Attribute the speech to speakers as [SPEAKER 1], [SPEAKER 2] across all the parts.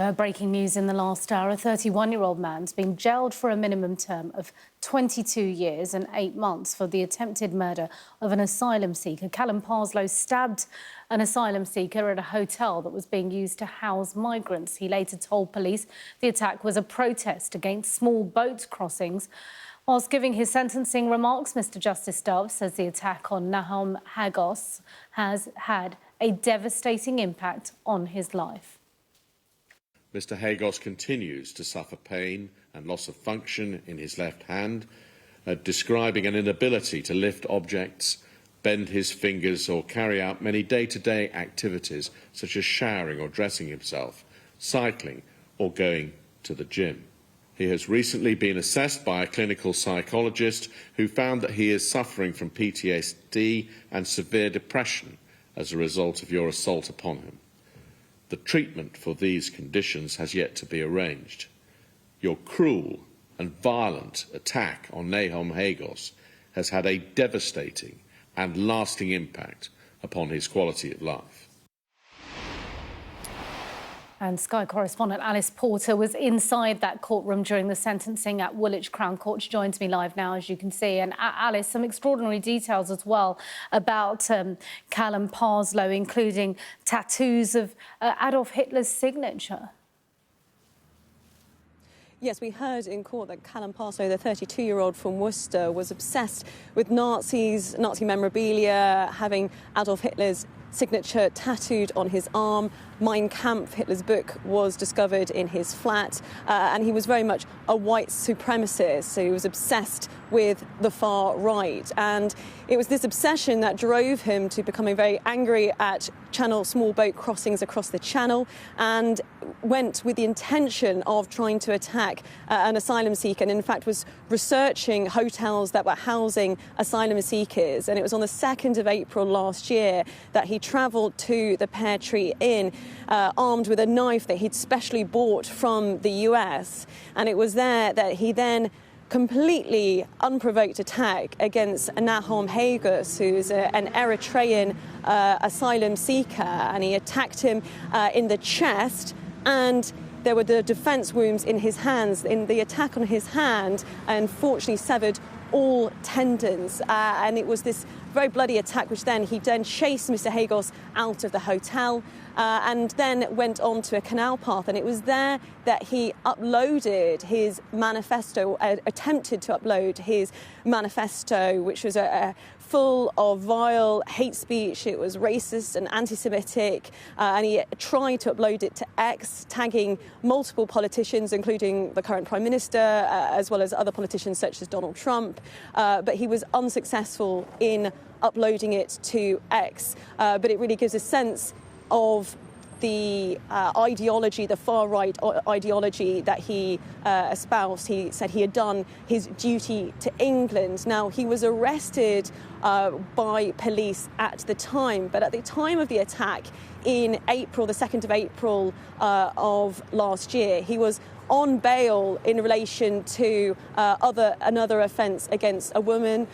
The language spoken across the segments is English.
[SPEAKER 1] Breaking news in the last hour. A 31-year-old man's been jailed for a minimum term of 22 years and 8 months for the attempted murder of an asylum seeker. Callum Parslow stabbed an asylum seeker at a hotel that was being used to house migrants. He later told police the attack was a protest against small boat crossings. Whilst giving his sentencing remarks, Mr Justice Dove says the attack on Nahom Hagos has had a devastating impact on his life.
[SPEAKER 2] Mr Hagos continues to suffer pain and loss of function in his left hand, describing an inability to lift objects, bend his fingers or carry out many day-to-day activities such as showering or dressing himself, cycling or going to the gym. He has recently been assessed by a clinical psychologist who found that he is suffering from PTSD and severe depression as a result of your assault upon him. The treatment for these conditions has yet to be arranged. Your cruel and violent attack on Nahom Hagos has had a devastating and lasting impact upon his quality of life.
[SPEAKER 1] And Sky correspondent Alice Porter was inside that courtroom during the sentencing at Woolwich Crown Court. She joins me live now, as you can see. And Alice, some extraordinary details as well about Callum Parslow, including tattoos of Adolf Hitler's signature.
[SPEAKER 3] Yes, we heard in court that Callum Parslow, the 32-year-old from Worcester, was obsessed with Nazi memorabilia, having Adolf Hitler's signature tattooed on his arm. Mein Kampf, Hitler's book, was discovered in his flat, and he was very much a white supremacist, so he was obsessed with the far right. And it was this obsession that drove him to becoming very angry at small boat crossings across the Channel, and went with the intention of trying to attack an asylum seeker, and in fact was researching hotels that were housing asylum seekers. And it was on the 2nd of April last year that he travelled to the Pear Tree Inn armed with a knife that he'd specially bought from the US. And it was there that he then completely unprovoked attack against Nahom Hagos, who's an Eritrean asylum seeker, and he attacked him in the chest, and there were the defence wounds in his hands. In the attack on his hand, unfortunately severed all tendons, and it was this very bloody attack which he then chased Mr Hagos out of the hotel and then went on to a canal path, and it was there that he uploaded his manifesto, attempted to upload his manifesto, which was full of vile hate speech. It was racist and anti-Semitic, and he tried to upload it to X, tagging multiple politicians, including the current Prime Minister, as well as other politicians such as Donald Trump, but he was unsuccessful in uploading it to X. But it really gives a sense of the ideology, the far-right ideology that he espoused. He said he had done his duty to England. Now, he was arrested by police at the time, but at the time of the attack in April, the 2nd of April of last year, he was on bail in relation to another offence against a woman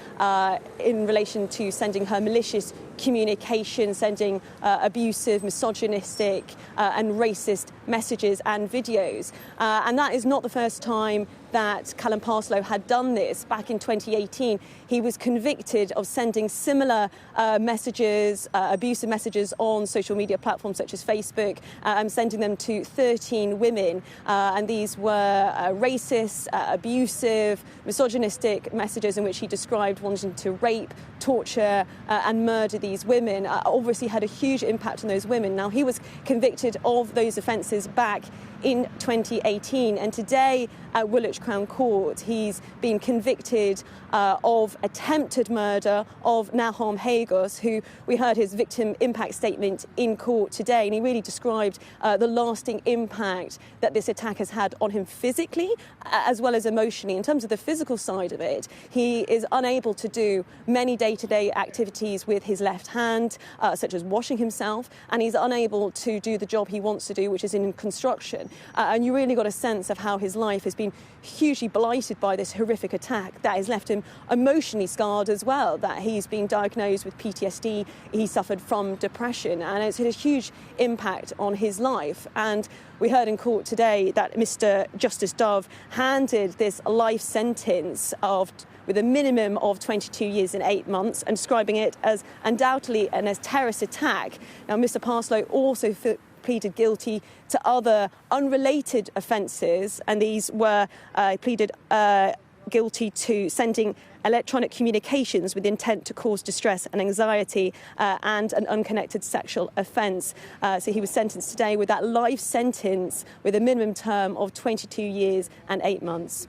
[SPEAKER 3] in relation to sending her malicious communication, sending abusive, misogynistic and racist messages and videos. And that is not the first time that Callum Parslow had done this. Back in 2018, he was convicted of sending similar messages, abusive messages on social media platforms such as Facebook, and sending them to 13 women. And these were racist, abusive, misogynistic messages in which he described wanting to rape, torture and murder these women. Obviously had a huge impact on those women. Now, he was convicted of those offences back in 2018, and today at Woolwich Crown Court he's been convicted of attempted murder of Nahom Hagos, who we heard his victim impact statement in court today, and he really described the lasting impact that this attack has had on him physically as well as emotionally. In terms of the physical side of it, he is unable to do many day-to-day activities with his left hand, such as washing himself, and he's unable to do the job he wants to do, which is in construction. depression. And you really got a sense of how his life has been hugely blighted by this horrific attack that has left him emotionally scarred as well, that he's been diagnosed with PTSD, he suffered from depression, and it's had a huge impact on his life. And we heard in court today that Mr. Justice Dove handed this life sentence with a minimum of 22 years and 8 months, and describing it as undoubtedly a terrorist attack. Now, Mr. Parslow also pleaded guilty to other unrelated offences, and these were pleaded guilty to sending electronic communications with intent to cause distress and anxiety and an unconnected sexual offence. So he was sentenced today with that life sentence with a minimum term of 22 years and 8 months.